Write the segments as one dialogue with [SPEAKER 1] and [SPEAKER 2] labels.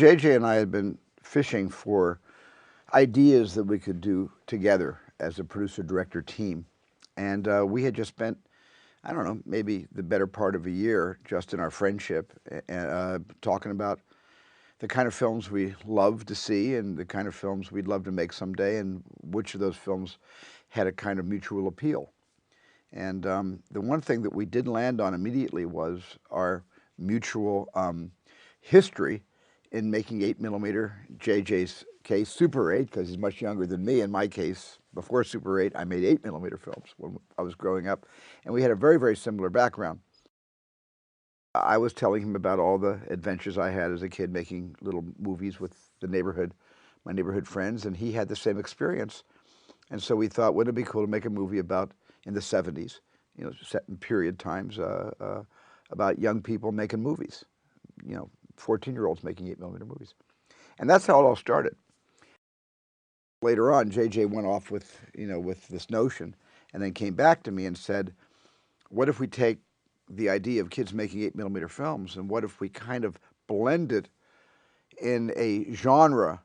[SPEAKER 1] JJ and I had been fishing for ideas that we could do together as a producer-director team. And we had just spent, I don't know, maybe the better part of a year just in our friendship, talking about the kind of films we love to see and the kind of films we'd love to make someday, and which of those films had a kind of mutual appeal. And the one thing that we did land on immediately was our mutual history in making 8mm, JJ's case, Super 8, because he's much younger than me. In my case, before Super 8, I made 8mm films when I was growing up. And we had a very, very similar background. I was telling him about all the adventures I had as a kid making little movies with the neighborhood, my neighborhood friends, and he had the same experience. And so we thought, wouldn't it be cool to make a movie about, in the 70s, you know, set in period times, about young people making movies, you know, 14-year-olds making 8mm movies. And that's how it all started. Later on, JJ went off with, you know, with this notion, and then came back to me and said, what if we take the idea of kids making 8mm films, and what if we kind of blend it in a genre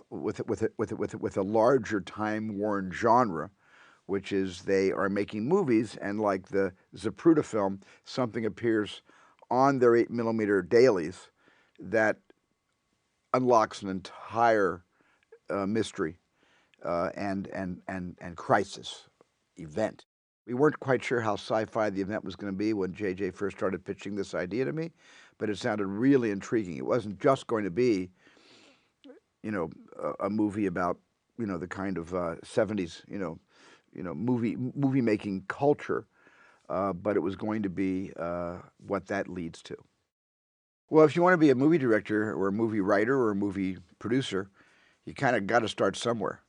[SPEAKER 1] with a larger time-worn genre, which is they are making movies, and like the Zapruder film, something appears on their 8mm dailies that unlocks an entire mystery and crisis event. We weren't quite sure how sci-fi the event was going to be when JJ first started pitching this idea to me, but it sounded really intriguing. It wasn't just going to be, you know, a movie about, you know, the kind of 70s, movie making culture, but it was going to be what that leads to. Well, if you want to be a movie director or a movie writer or a movie producer, you kind of got to start somewhere.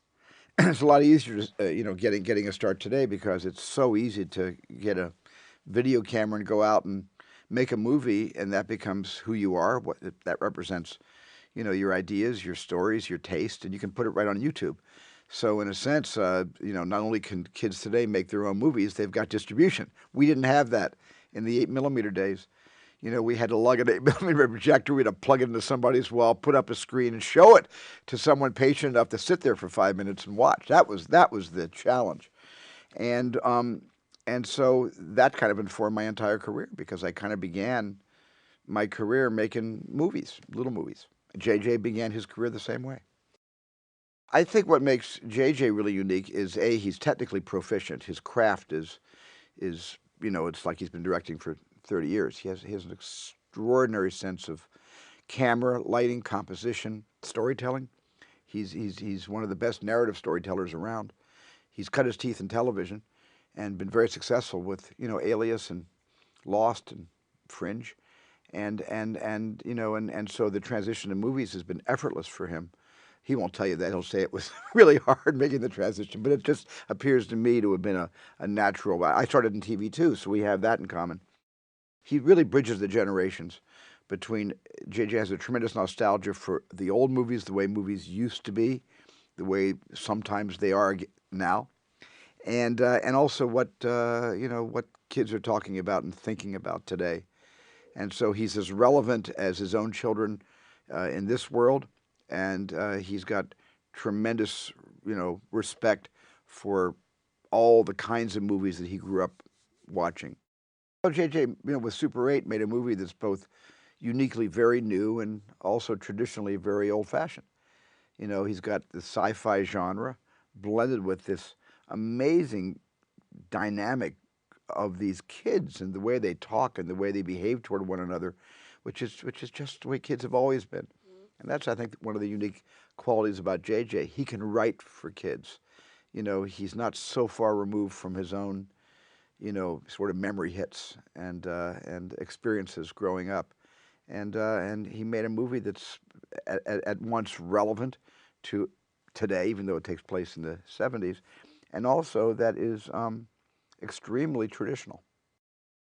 [SPEAKER 1] It's a lot easier, getting a start today because it's so easy to get a video camera and go out and make a movie, and that becomes who you are. What that represents, you know, your ideas, your stories, your taste, and you can put it right on YouTube. So in a sense, not only can kids today make their own movies, they've got distribution. We didn't have that in the 8mm days. You know, we had to lug an 8mm projector, we had to plug it into somebody's wall, put up a screen, and show it to someone patient enough to sit there for 5 minutes and watch. That was the challenge, and so that kind of informed my entire career, because I kind of began my career making movies, little movies. JJ began his career the same way. I think what makes JJ really unique is, A, he's technically proficient. His craft is it's like he's been directing for 30 years. He has an extraordinary sense of camera, lighting, composition, storytelling. He's one of the best narrative storytellers around. He's cut his teeth in television and been very successful with, you know, Alias and Lost and Fringe. And so the transition to movies has been effortless for him. He won't tell you that. He'll say it was really hard making the transition, but it just appears to me to have been a natural. I started in TV too, so we have that in common. He really bridges the generations between, JJ has a tremendous nostalgia for the old movies, the way movies used to be, the way sometimes they are now, and also what what kids are talking about and thinking about today. And so he's as relevant as his own children in this world, and he's got tremendous, respect for all the kinds of movies that he grew up watching. JJ, with Super 8, made a movie that's both uniquely very new and also traditionally very old-fashioned. You know, he's got the sci-fi genre blended with this amazing dynamic of these kids and the way they talk and the way they behave toward one another, which is just the way kids have always been. And that's, I think, one of the unique qualities about JJ. He can write for kids. You know, he's not so far removed from his own, sort of memory hits and experiences growing up. And he made a movie that's at once relevant to today, even though it takes place in the 70s, and also that is extremely traditional.